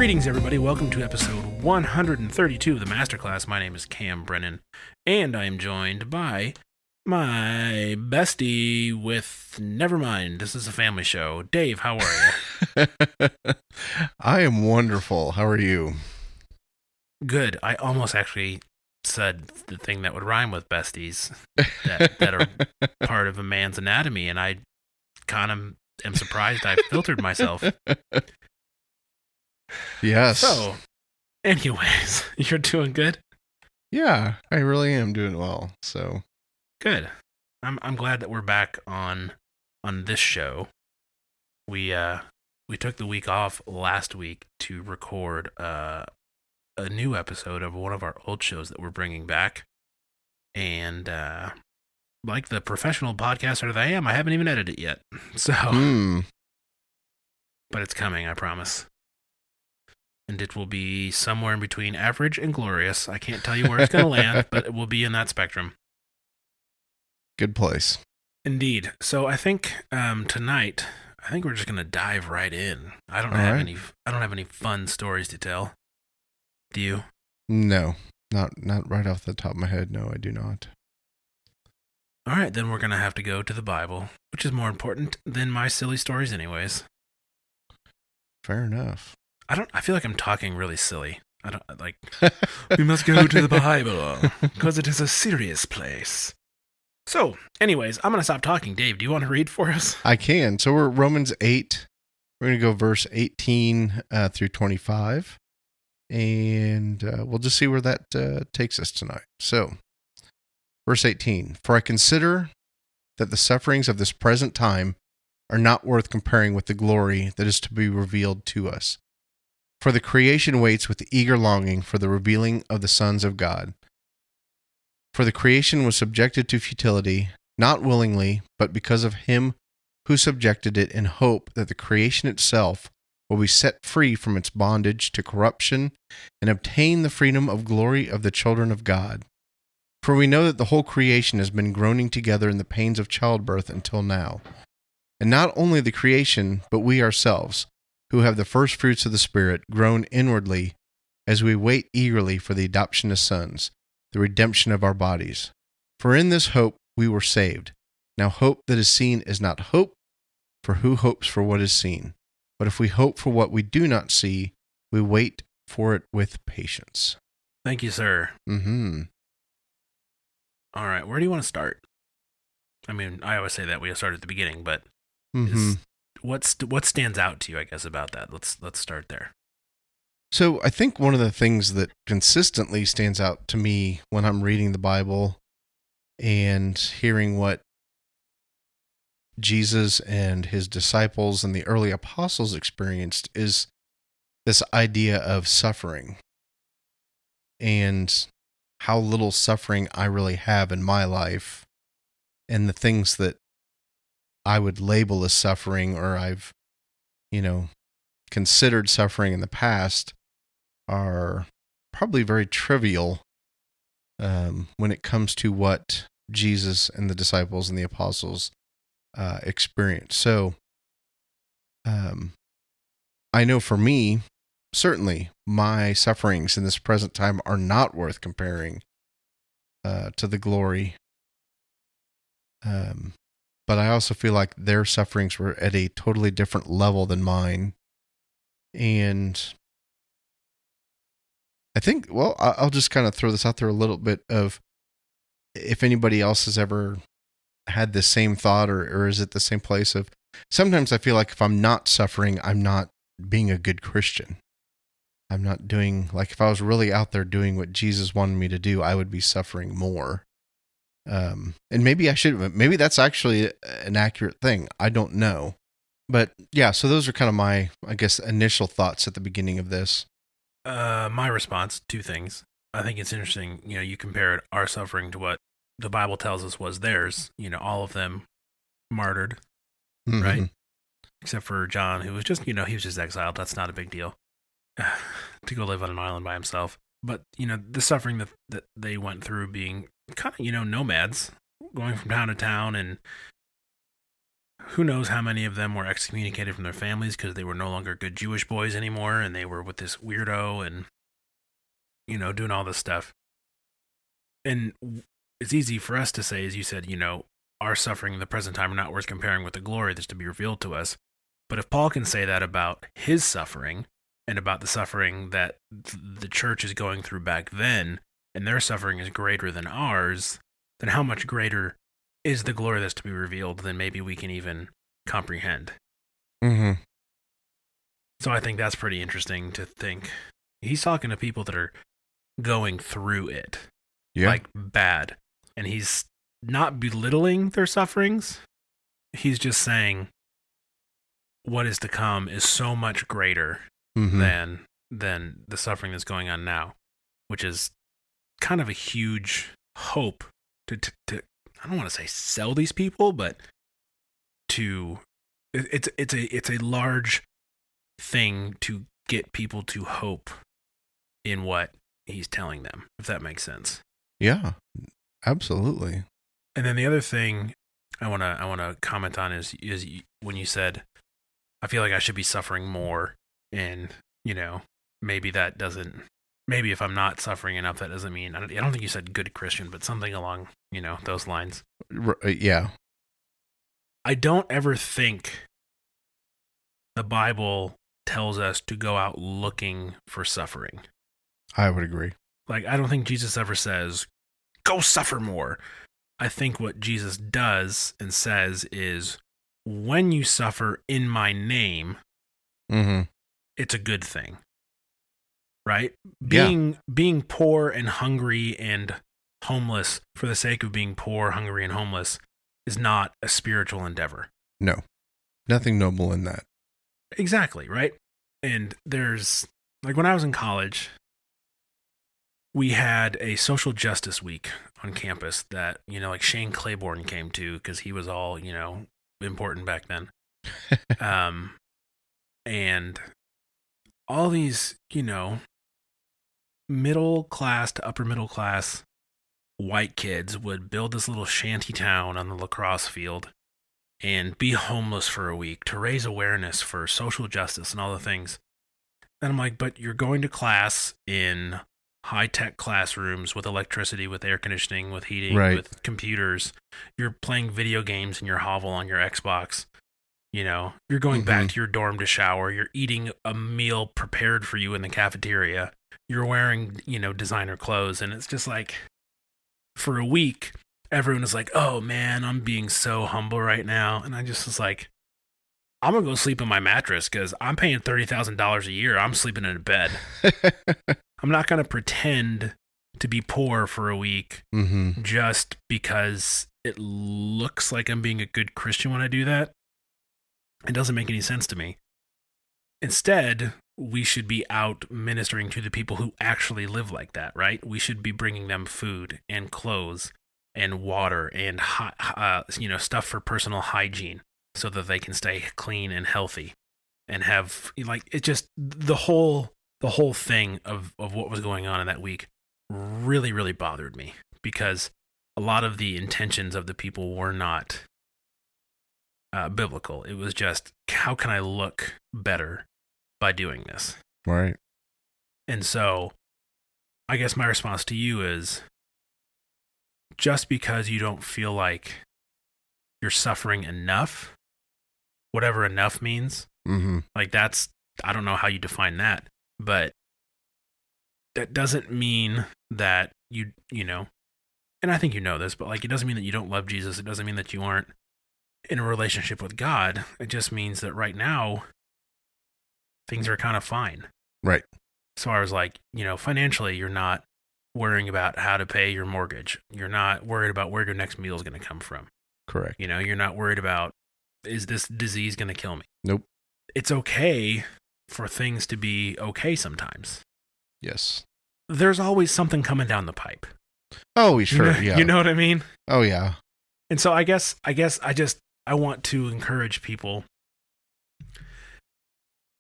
Greetings, everybody. Welcome to episode 132 of the Masterclass. My name is Cam Brennan, and I am joined by my bestie with Nevermind. This is a family show. Dave, how are you? I am wonderful. How are you? Good. I almost actually said the thing that would rhyme with besties that are part of a man's anatomy, and I kind of am surprised I filtered myself. Yes. So, anyways, you're doing good? Yeah, I really am doing well. So good. I'm glad that we're back on this show. We took the week off last week to record a new episode of one of our old shows that we're bringing back, and like the professional podcaster that I am, I haven't even edited it yet. So, but it's coming, I promise. And it will be somewhere in between average and glorious. I can't tell you where it's going to land, but it will be in that spectrum. Good place. Indeed. So I think tonight, I think we're just going to dive right in. I don't have any fun stories to tell. Do you? No, not right off the top of my head. No, I do not. All right, then we're going to have to go to the Bible, which is more important than my silly stories anyways. Fair enough. I feel like I'm talking really silly. We must go to the Bible because it is a serious place. So, anyways, I'm going to stop talking. Dave, do you want to read for us? I can. So we're Romans 8. We're going to go verse 18 through 25. And we'll just see where that takes us tonight. So, verse 18. For I consider that the sufferings of this present time are not worth comparing with the glory that is to be revealed to us. For the creation waits with eager longing for the revealing of the sons of God. For the creation was subjected to futility, not willingly, but because of him who subjected it, in hope that the creation itself will be set free from its bondage to corruption and obtain the freedom of glory of the children of God. For we know that the whole creation has been groaning together in the pains of childbirth until now. And not only the creation, but we ourselves, who have the first fruits of the Spirit, groan inwardly as we wait eagerly for the adoption as sons, the redemption of our bodies. For in this hope we were saved. Now hope that is seen is not hope, for who hopes for what is seen? But if we hope for what we do not see, we wait for it with patience. Thank you, sir. Mm-hmm. All right, where do you want to start? I mean, I always say that we start at the beginning, but what stands out to you, I guess, about that? Let's start there. So I think one of the things that consistently stands out to me when I'm reading the Bible and hearing what Jesus and his disciples and the early apostles experienced is this idea of suffering and how little suffering I really have in my life, and the things that I would label as suffering, or I've, considered suffering in the past, are probably very trivial when it comes to what Jesus and the disciples and the apostles experienced. So I know for me, certainly my sufferings in this present time are not worth comparing to the glory. But I also feel like their sufferings were at a totally different level than mine. And I think, well, I'll just kind of throw this out there a little bit of if anybody else has ever had the same thought, or is it the same place of sometimes I feel like if I'm not suffering, I'm not being a good Christian. I'm not doing, like if I was really out there doing what Jesus wanted me to do, I would be suffering more. And maybe maybe that's actually an accurate thing. I don't know. But yeah, so those are kind of my, I guess, initial thoughts at the beginning of this. My response, two things. I think it's interesting, you compared our suffering to what the Bible tells us was theirs, all of them martyred, right? Except for John, who was just, he was just exiled. That's not a big deal to go live on an island by himself. But, the suffering that they went through being kind of, nomads, going from town to town and who knows how many of them were excommunicated from their families because they were no longer good Jewish boys anymore, and they were with this weirdo and, doing all this stuff. And it's easy for us to say, as you said, our suffering in the present time are not worth comparing with the glory that's to be revealed to us. But if Paul can say that about his suffering and about the suffering that the church is going through back then, and their suffering is greater than ours, then how much greater is the glory that's to be revealed than maybe we can even comprehend? Mm-hmm. So I think that's pretty interesting to think. He's talking to people that are going through it, like bad. And he's not belittling their sufferings. He's just saying what is to come is so much greater than the suffering that's going on now, which is kind of a huge hope to I don't want to say sell these people, but it's a large thing to get people to hope in what he's telling them, if that makes sense. Yeah, absolutely. And then the other thing I want to comment on is when you said, I feel like I should be suffering more, and maybe that doesn't, maybe if I'm not suffering enough, that doesn't mean, I don't think you said good Christian, but something along those lines. Yeah. I don't ever think the Bible tells us to go out looking for suffering. I would agree. Like, I don't think Jesus ever says, go suffer more. I think what Jesus does and says is, when you suffer in my name, it's a good thing. Right? Being poor and hungry and homeless for the sake of being poor, hungry, and homeless is not a spiritual endeavor. No. Nothing noble in that. Exactly, right? And there's, like, when I was in college, we had a social justice week on campus that, like Shane Claiborne came to because he was all, important back then. And all these, middle class to upper middle class white kids would build this little shanty town on the lacrosse field and be homeless for a week to raise awareness for social justice and all the things. And I'm like, but you're going to class in high-tech classrooms with electricity, with air conditioning, with heating, with computers. You're playing video games in your hovel on your Xbox. You're going back to your dorm to shower. You're eating a meal prepared for you in the cafeteria. You're wearing, designer clothes. And it's just like, for a week, everyone is like, oh man, I'm being so humble right now. And I just was like, I'm going to go sleep in my mattress because I'm paying $30,000 a year. I'm sleeping in a bed. I'm not going to pretend to be poor for a week just because it looks like I'm being a good Christian when I do that. It doesn't make any sense to me. Instead, we should be out ministering to the people who actually live like that, right? We should be bringing them food and clothes and water and stuff for personal hygiene so that they can stay clean and healthy and have, like, it just, the whole thing of what was going on in that week really, really bothered me because a lot of the intentions of the people were not biblical. It was just, how can I look better by doing this? Right. And so I guess my response to you is, just because you don't feel like you're suffering enough, whatever enough means, like that's, I don't know how you define that, but that doesn't mean that you and I think you know this, but like, it doesn't mean that you don't love Jesus. It doesn't mean that you aren't in a relationship with God. It just means that right now things are kind of fine. Right. As far as like, financially, you're not worrying about how to pay your mortgage. You're not worried about where your next meal is going to come from. Correct. You're not worried about, is this disease going to kill me? Nope. It's okay for things to be okay sometimes. Yes. There's always something coming down the pipe. Oh, sure. Yeah. You know what I mean? Oh, yeah. And so I guess I want to encourage people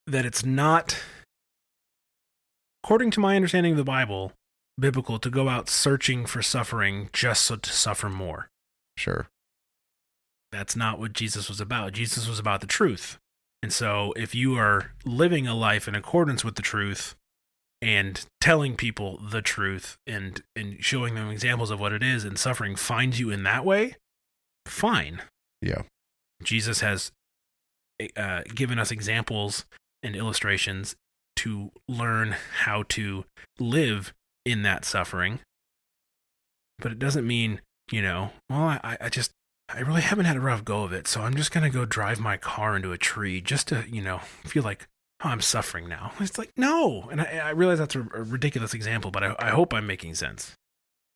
that it's not, according to my understanding of the Bible, biblical to go out searching for suffering just so to suffer more. Sure. That's not what Jesus was about. Jesus was about the truth. And so if you are living a life in accordance with the truth and telling people the truth and showing them examples of what it is, and suffering finds you in that way, fine. Yeah. Jesus has given us examples and illustrations to learn how to live in that suffering. But it doesn't mean, well, I really haven't had a rough go of it, so I'm just going to go drive my car into a tree just to, feel like, oh, I'm suffering now. It's like, no. And I realize that's a ridiculous example, but I hope I'm making sense.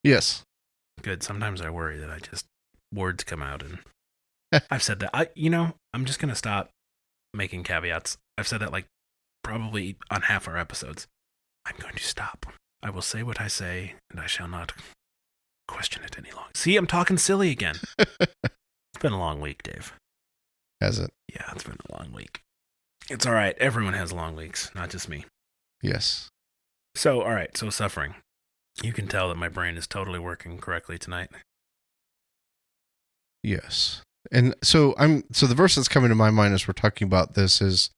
Yes. Good. Sometimes I worry that words come out, and I've said that. I'm just going to stop making caveats. I've said that like probably on half our episodes. I'm going to stop. I will say what I say, and I shall not question it any longer. See, I'm talking silly again. It's been a long week, Dave. Has it? Yeah, it's been a long week. It's all right. Everyone has long weeks, not just me. Yes. So, all right. So, suffering. You can tell that my brain is totally working correctly tonight. Yes. And so the verse that's coming to my mind as we're talking about this is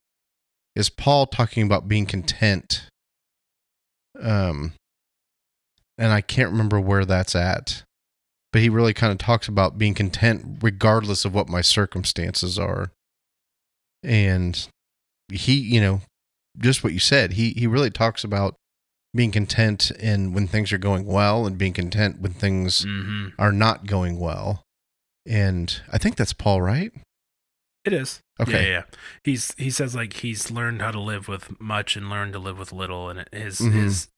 Paul talking about being content. And I can't remember where that's at, but he really kind of talks about being content regardless of what my circumstances are. And he, just what you said, he really talks about being content in when things are going well and being content when things are not going well. And I think that's Paul, right? It is. Okay. Yeah. He says like he's learned how to live with much and learned to live with little, and his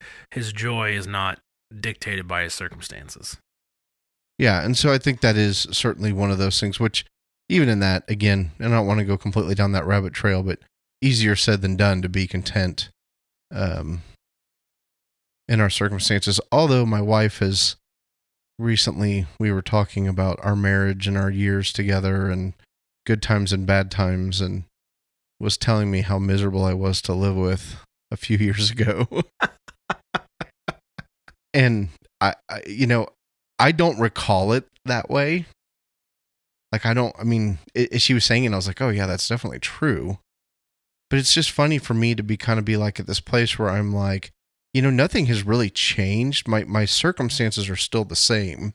joy is not dictated by his circumstances. Yeah, and so I think that is certainly one of those things, which even in that, again, and I don't want to go completely down that rabbit trail, but easier said than done to be content in our circumstances. Although my wife has recently, we were talking about our marriage and our years together and good times and bad times, and was telling me how miserable I was to live with a few years ago. And I don't recall it that way. Like, as she was saying it, I was like, oh yeah, that's definitely true. But it's just funny for me to be like at this place where I'm like, nothing has really changed. My circumstances are still the same.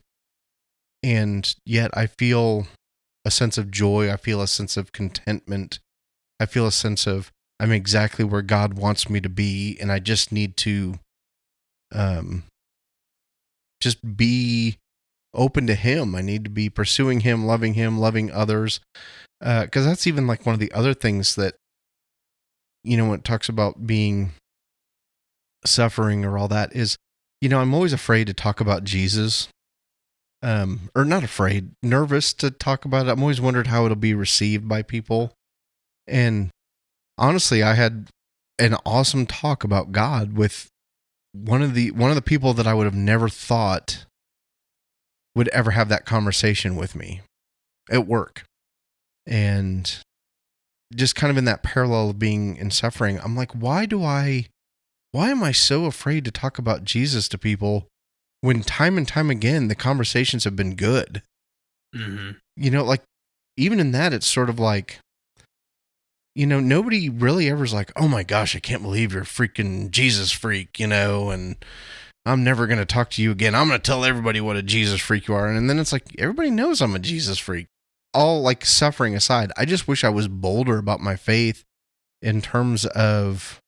And yet I feel a sense of joy. I feel a sense of contentment. I feel a sense of I'm exactly where God wants me to be. And I just need to, just be open to him. I need to be pursuing him, loving others. Cause that's even like one of the other things that, when it talks about being suffering or all that is, I'm always afraid to talk about Jesus. Or not afraid, nervous to talk about it. I'm always wondered how it'll be received by people. And honestly, I had an awesome talk about God with one of the people that I would have never thought would ever have that conversation with me at work. And just kind of in that parallel of being in suffering, I'm like, why am I so afraid to talk about Jesus to people when time and time again, the conversations have been good? Mm-hmm. Like even in that, it's sort of like, nobody really ever's like, oh my gosh, I can't believe you're a freaking Jesus freak, and I'm never going to talk to you again. I'm going to tell everybody what a Jesus freak you are. And then it's like, everybody knows I'm a Jesus freak. All like suffering aside, I just wish I was bolder about my faith in terms of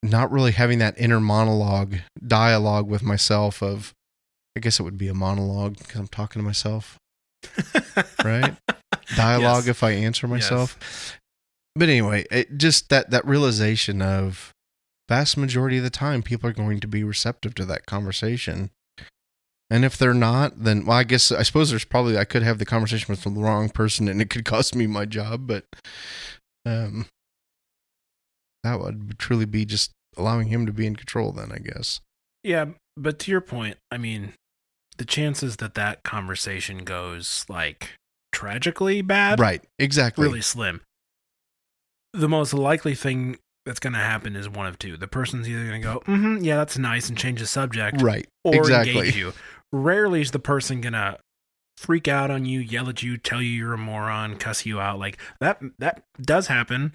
not really having that inner dialogue with myself of, I guess it would be a monologue because I'm talking to myself, right? Dialogue. Yes. If I answer myself. Yes. But anyway, it just that realization of vast majority of the time, people are going to be receptive to that conversation. And if they're not, then, well, I suppose I could have the conversation with the wrong person and it could cost me my job, but that would truly be just allowing him to be in control then, I guess. Yeah, but to your point, the chances that conversation goes, like, tragically bad? Right, exactly. Really slim. The most likely thing that's going to happen is one of two. The person's either going to go, yeah, that's nice, and change the subject. Right, or exactly. Engage you. Rarely is the person going to freak out on you, yell at you, tell you you're a moron, cuss you out. Like that does happen,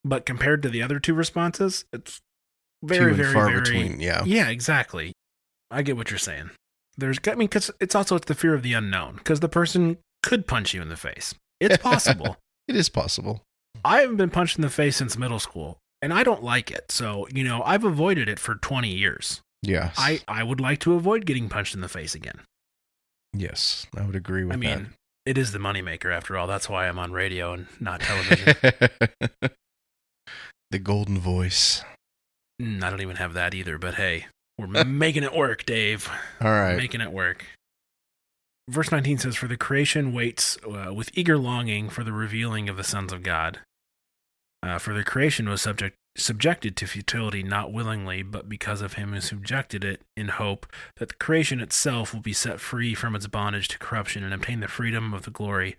but compared to the other two responses, it's very, very, far very between. Yeah. Yeah, exactly. I get what you're saying. Because it's the fear of the unknown. Because the person could punch you in the face. It's possible. It is possible. I haven't been punched in the face since middle school, and I don't like it. So, I've avoided it for 20 years. Yes. I would like to avoid getting punched in the face again. Yes, I would agree with that. It is the moneymaker after all. That's why I'm on radio and not television. The golden voice. I don't even have that either, but hey, we're making it work, Dave. All right. Making it work. Verse 19 says, "For the creation waits with eager longing for the revealing of the sons of God. For the creation was subjected to futility, not willingly, but because of him who subjected it, in hope that the creation itself will be set free from its bondage to corruption and obtain the freedom of the glory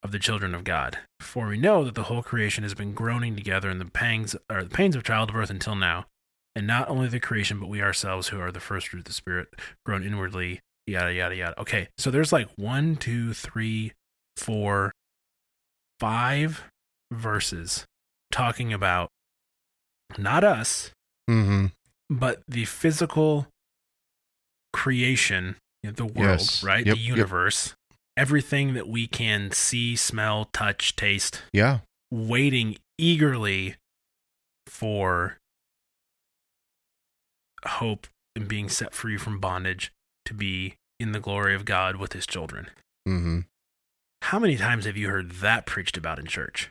of the children of God. For we know that the whole creation has been groaning together in the pains of childbirth until now. And not only the creation, but we ourselves, who are the first fruit of the Spirit, groan inwardly, yada, yada, yada." Okay, so there's like 1, 2, 3, 4, 5 verses talking about not us, but the physical creation, the world, right? Yep, the universe, everything that we can see, smell, touch, taste. Yeah. Waiting eagerly for hope and being set free from bondage to be in the glory of God with his children. Mm-hmm. How many times have you heard that preached about in church?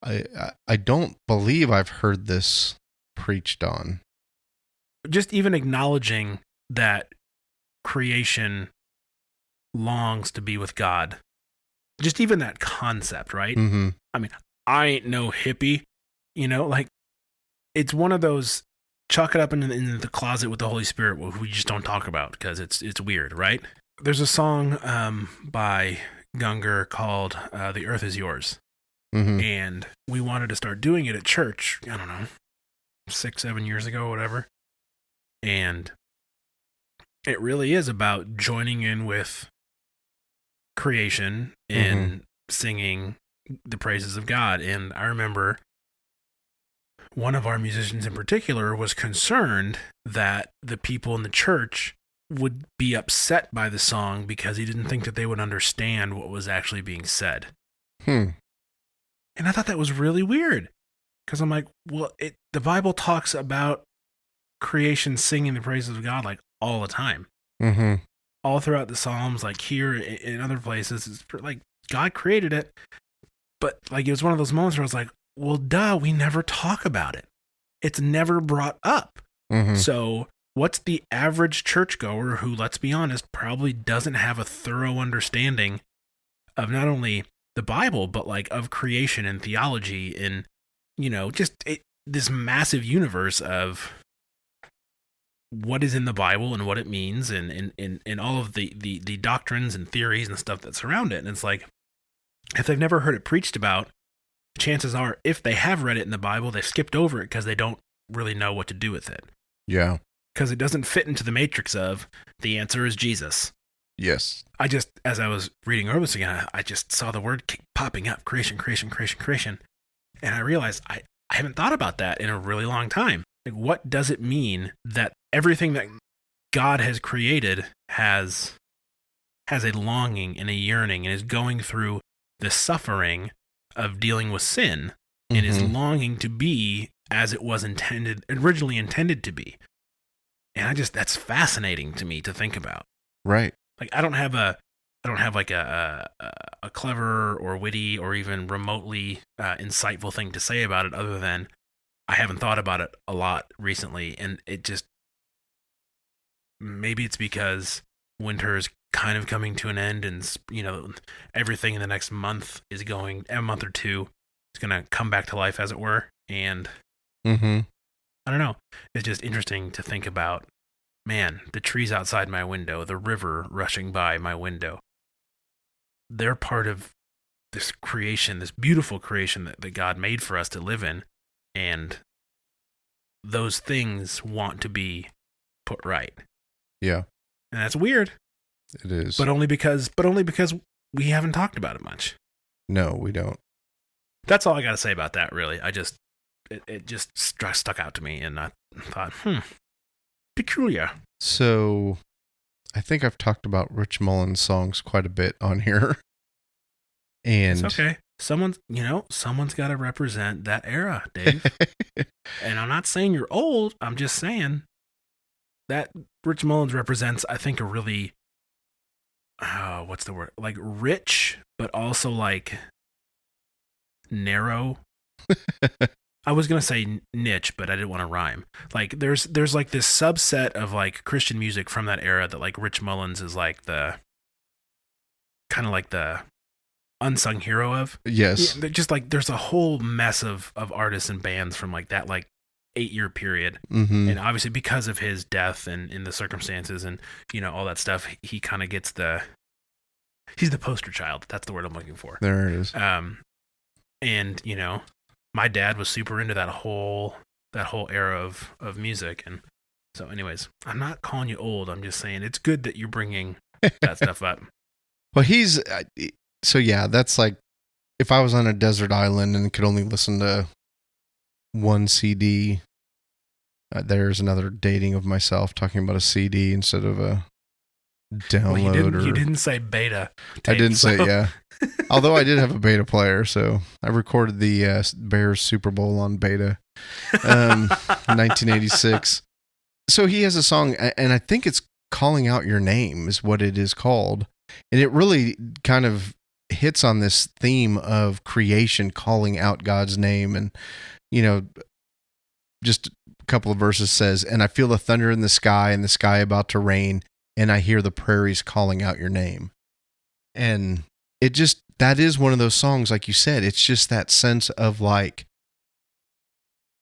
I don't believe I've heard this preached on. Just even acknowledging that creation longs to be with God. Just even that concept, right? Mm-hmm. I mean, I ain't no hippie, like it's one of those chalk it up in the closet with the Holy Spirit, which we just don't talk about because it's weird, right? There's a song by Gungor called "The Earth Is Yours," and we wanted to start doing it at church. I don't know, 6-7 years ago, whatever. And it really is about joining in with creation and singing the praises of God. And I remember one of our musicians in particular was concerned that the people in the church would be upset by the song because he didn't think that they would understand what was actually being said. And I thought that was really weird because I'm like, well, the Bible talks about creation singing the praises of God like all the time. All throughout the Psalms, like here in other places, it's like God created it. But like it was one of those moments where I was like, well, duh, we never talk about it. It's never brought up. So what's the average churchgoer who, let's be honest, probably doesn't have a thorough understanding of not only the Bible, but like of creation and theology and, just this massive universe of what is in the Bible and what it means and all of the doctrines and theories and stuff that surround it. And it's like, if they've never heard it preached about, chances are, if they have read it in the Bible, they've skipped over it because they don't really know what to do with it. Yeah. Because it doesn't fit into the matrix of the answer is Jesus. Yes. As I was reading over this again, I just saw the word popping up, creation. And I realized I haven't thought about that in a really long time. Like, what does it mean that everything that God has created has a longing and a yearning and is going through the suffering of dealing with sin and is longing to be as it was originally intended to be. And that's fascinating to me to think about. Right. Like, I don't have like a clever or witty or even remotely insightful thing to say about it other than I haven't thought about it a lot recently. And maybe it's because winter is kind of coming to an end and, everything in the next month a month or two is going to come back to life, as it were. And I don't know. It's just interesting to think about, man, the trees outside my window, the river rushing by my window. They're part of this creation, this beautiful creation that God made for us to live in. And those things want to be put right. Yeah. And that's weird. It is. But only because we haven't talked about it much. No, we don't. That's all I got to say about that, really. It just stuck out to me, and I thought, peculiar. So, I think I've talked about Rich Mullins songs quite a bit on here. And it's okay. Someone's got to represent that era, Dave. And I'm not saying you're old. I'm just saying that Rich Mullins represents, I think, a really, what's the word? Like rich, but also like narrow. I was gonna say niche, but I didn't want to rhyme. Like there's like this subset of like Christian music from that era that like Rich Mullins is like the kind of like the unsung hero of. Yes. Yeah, just like there's a whole mess of artists and bands from like that like 8-year period. Mm-hmm. And obviously because of his death and in the circumstances and all that stuff, he kind of gets he's the poster child. That's the word I'm looking for. There it is. And my dad was super into that whole era of music. And so anyways, I'm not calling you old. I'm just saying it's good that you're bringing that stuff up. Well, so yeah, that's like if I was on a desert island and could only listen to one CD, there's another dating of myself talking about a CD instead of a download. Well, you didn't say beta tape, I didn't say, yeah. Although I did have a beta player, so I recorded the Bears Super Bowl on beta, 1986. So he has a song, and I think it's Calling Out Your Name is what it is called. And it really kind of hits on this theme of creation calling out God's name. And, just a couple of verses says, and I feel the thunder in the sky and the sky about to rain, and I hear the prairies calling out your name. And that is one of those songs, like you said, it's just that sense of like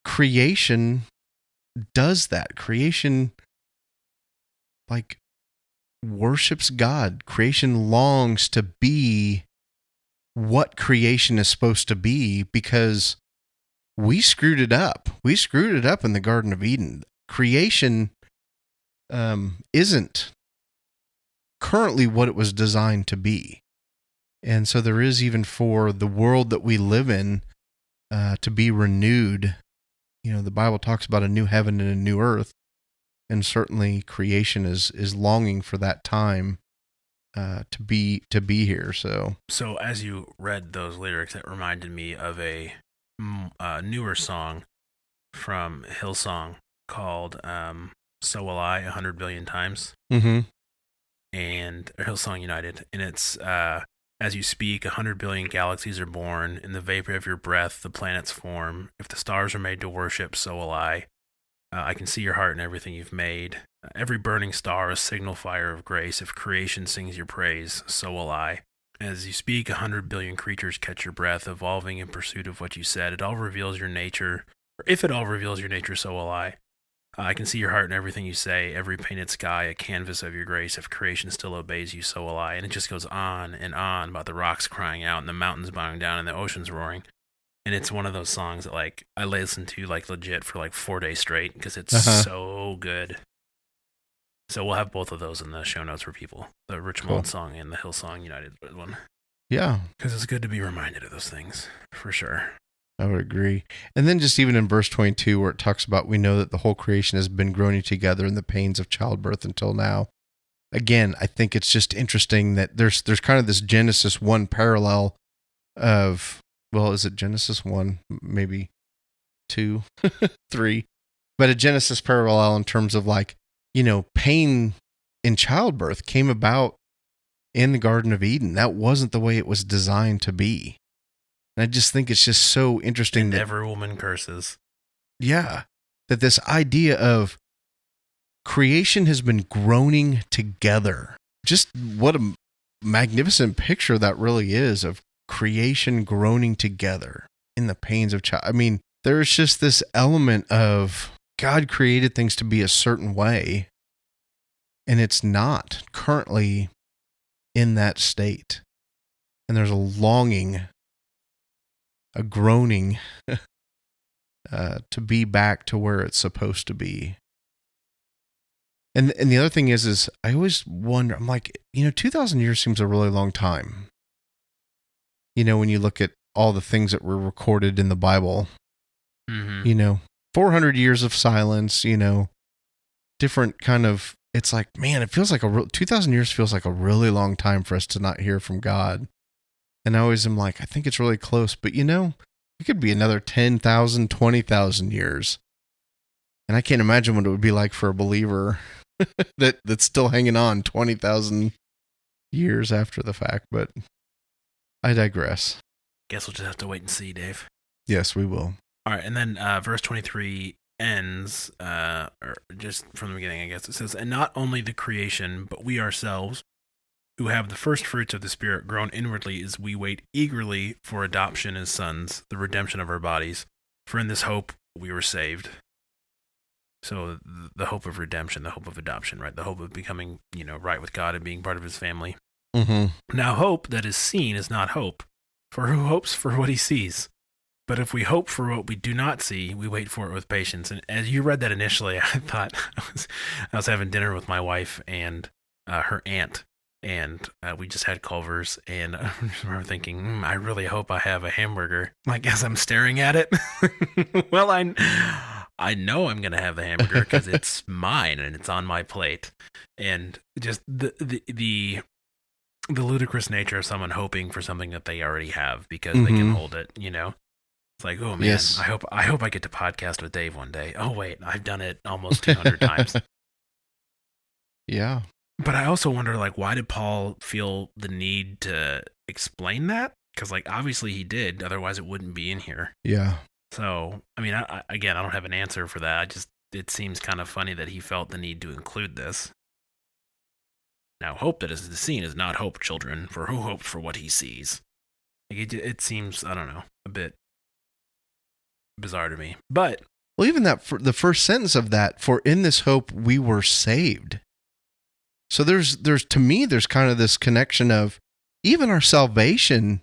creation does that. Creation like worships God. Creation longs to be what creation is supposed to be because we screwed it up. We screwed it up in the Garden of Eden. Creation isn't currently what it was designed to be. And so there is, even for the world that we live in, to be renewed. The Bible talks about a new heaven and a new earth. And certainly creation is longing for that time to be here. So as you read those lyrics, it reminded me of a newer song from Hillsong called "So Will I" 100 billion times. Mm-hmm. And Hillsong United, and it's as you speak, 100 billion galaxies are born. In the vapor of your breath, the planets form. If the stars are made to worship, so will I. I can see your heart in everything you've made. Every burning star a signal fire of grace. If creation sings your praise, so will I. As you speak, 100 billion creatures catch your breath, evolving in pursuit of what you said. It all reveals your nature. Or if it all reveals your nature, so will I. I can see your heart in everything you say. Every painted sky, a canvas of your grace. If creation still obeys you, so will I. And it just goes on and on about the rocks crying out and the mountains bowing down and the oceans roaring. And it's one of those songs that like I listen to like legit for like 4 days straight because it's so good. So we'll have both of those in the show notes for people. The Rich Mullins song and the Hillsong United one. Yeah. Because it's good to be reminded of those things, for sure. I would agree. And then just even in verse 22 where it talks about, we know that the whole creation has been groaning together in the pains of childbirth until now. Again, I think it's just interesting that there's kind of this Genesis 1 parallel of, well, is it Genesis 1? Maybe 2, 3. But a Genesis parallel in terms of like, pain in childbirth came about in the Garden of Eden. That wasn't the way it was designed to be. And I just think it's just so interesting and that every woman curses. Yeah. That this idea of creation has been groaning together. Just what a magnificent picture that really is of creation groaning together in the pains of child. I mean, there's just this element of God created things to be a certain way, and it's not currently in that state. And there's a longing, a groaning to be back to where it's supposed to be. And the other thing is I always wonder, I'm like, 2,000 years seems a really long time. When you look at all the things that were recorded in the Bible, 400 years of silence, different kind of, it's like, man, it feels like 2,000 years feels like a really long time for us to not hear from God. And I always am like, I think it's really close, but it could be another 10,000, 20,000 years. And I can't imagine what it would be like for a believer that's still hanging on 20,000 years after the fact, but I digress. Guess we'll just have to wait and see, Dave. Yes, we will. All right, and then verse 23 ends, or just from the beginning, I guess. It says, "And not only the creation, but we ourselves, who have the first fruits of the Spirit, grown inwardly as we wait eagerly for adoption as sons, the redemption of our bodies. For in this hope we were saved." So the hope of redemption, the hope of adoption, right? The hope of becoming, right with God and being part of his family. Mm-hmm. Now hope that is seen is not hope, for who hopes for what he sees? But if we hope for what we do not see, we wait for it with patience. And as you read that initially, I thought I was having dinner with my wife and her aunt, and we just had Culver's, and I remember thinking, I really hope I have a hamburger. Like, as I'm staring at it, well, I know I'm going to have the hamburger because it's mine and it's on my plate. And just the ludicrous nature of someone hoping for something that they already have because they can hold it, It's like, oh man, yes. I hope I get to podcast with Dave one day. Oh wait, I've done it almost 200 times. Yeah. But I also wonder, why did Paul feel the need to explain that? Because, obviously he did. Otherwise, it wouldn't be in here. Yeah. So, I mean, I don't have an answer for that. It seems kind of funny that he felt the need to include this. Now, hope that is seen is not hope, children, for who hopes for what he sees? It seems, I don't know, a bit bizarre to me. But, well, even that, for the first sentence of that, for in this hope we were saved. So there's to me, there's kind of this connection of even our salvation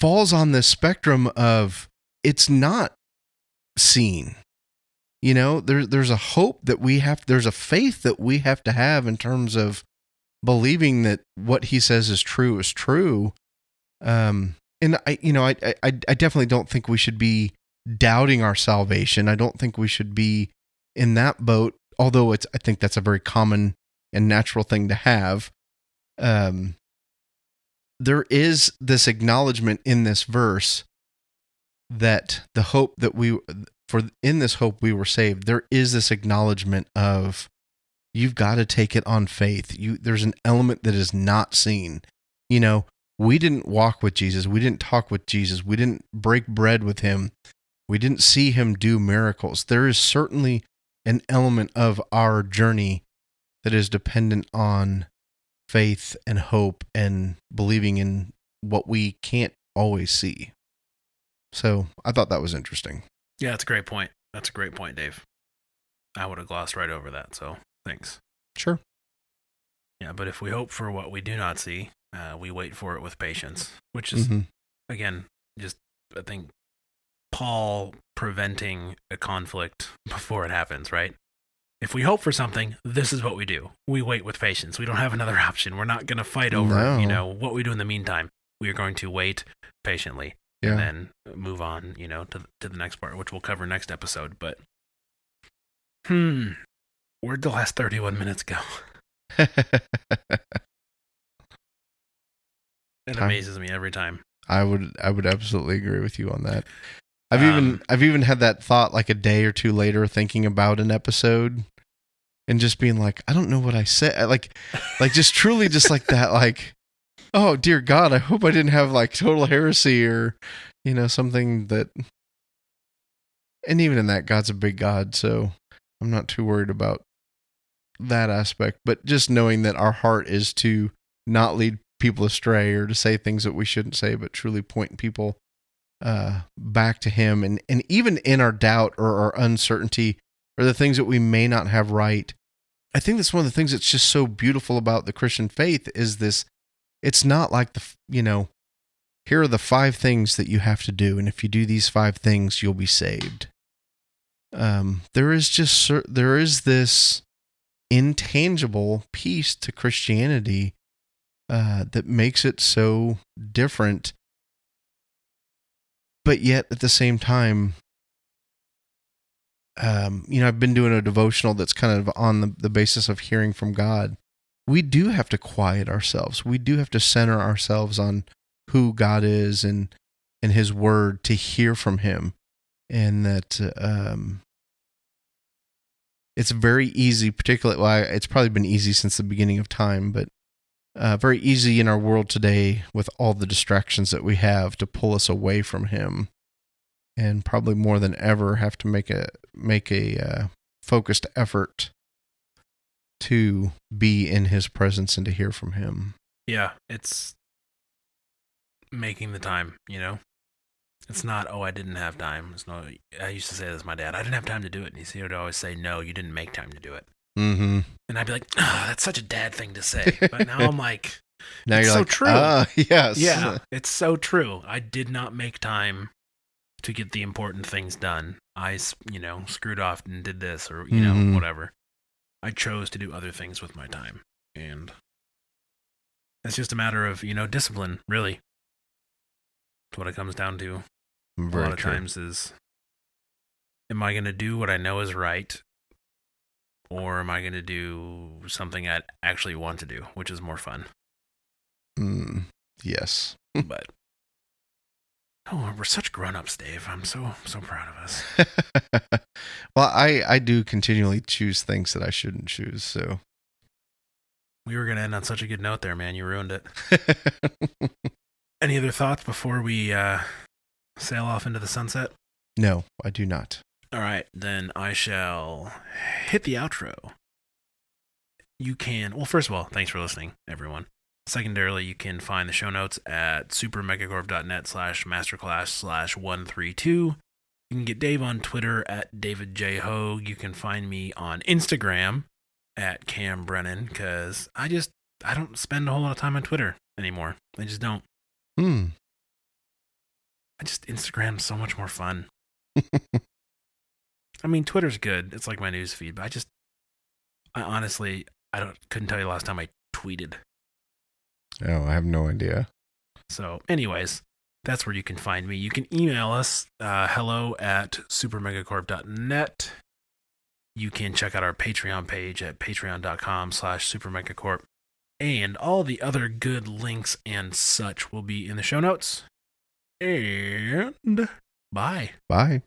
falls on this spectrum of it's not seen. There's a hope that there's a faith that we have to have in terms of believing that what he says is true is true. And I definitely don't think we should be doubting our salvation. I don't think we should be in that boat, although I think that's a very common and natural thing to have. There is this acknowledgement in this verse that the hope that in this hope we were saved. There is this acknowledgement of you've got to take it on faith. There's an element that is not seen. We didn't walk with Jesus. We didn't talk with Jesus. We didn't break bread with him. We didn't see him do miracles. There is certainly an element of our journey that is dependent on faith and hope and believing in what we can't always see. So I thought that was interesting. Yeah, that's a great point. That's a great point, Dave. I would have glossed right over that, so thanks. Sure. Yeah, but if we hope for what we do not see, we wait for it with patience, which is, again, just, I think, Paul preventing a conflict before it happens, right? If we hope for something, this is what we do. We wait with patience. We don't have another option. We're not going to fight over, what we do in the meantime. We are going to wait patiently and then move on, to the next part, which we'll cover next episode. But, where'd the last 31 minutes go? It amazes me every time. I would absolutely agree with you on that. I've even had that thought like a day or two later, thinking about an episode and just being like, I don't know what I said. Like just truly just like that, like, oh dear God, I hope I didn't have like total heresy or, something that, and even in that, God's a big God. So I'm not too worried about that aspect, but just knowing that our heart is to not lead people astray or to say things that we shouldn't say, but truly point people back to him. And even in our doubt or our uncertainty or the things that we may not have right, I think that's one of the things that's just so beautiful about the Christian faith is this, it's not like here are the 5 things that you have to do. And if you do these 5 things, you'll be saved. There is this intangible piece to Christianity that makes it so different. But yet, at the same time, I've been doing a devotional that's kind of on the basis of hearing from God. We do have to quiet ourselves. We do have to center ourselves on who God is and His Word to hear from Him. And that it's very easy, particularly, well, it's probably been easy since the beginning of time, but very easy in our world today with all the distractions that we have to pull us away from Him. And probably more than ever have to make a focused effort to be in His presence and to hear from Him. Yeah, it's making the time, It's not, I didn't have time. It's no, I used to say this to my dad, I didn't have time to do it. And he would always say, no, you didn't make time to do it. Mm-hmm. And I'd be like, that's such a dad thing to say. But now I'm like, now it's you're so like, true. Yes. Yeah, it's so true. I did not make time to get the important things done. I, screwed off and did this or, whatever. I chose to do other things with my time. And it's just a matter of, discipline, really. That's what it comes down to. Very a lot of true. times is, am I going to do what I know is right? Or am I going to do something I actually want to do, which is more fun? Yes. But, we're such grown-ups, Dave. I'm so proud of us. Well, I do continually choose things that I shouldn't choose, so. We were going to end on such a good note there, man. You ruined it. Any other thoughts before we sail off into the sunset? No, I do not. All right, then I shall hit the outro. You can, well, first of all, thanks for listening, everyone. Secondarily, you can find the show notes at supermegacorp.net/masterclass/132. You can get Dave on Twitter at David J. Hogue. You can find me on Instagram at Cam Brennan, because I don't spend a whole lot of time on Twitter anymore. I just don't. Instagram's so much more fun. I mean, Twitter's good. It's like my news feed, but I honestly, couldn't tell you the last time I tweeted. Oh, I have no idea. So, anyways, that's where you can find me. You can email us, hello@supermegacorp.net. You can check out our Patreon page at patreon.com/supermegacorp. And all the other good links and such will be in the show notes. And bye. Bye.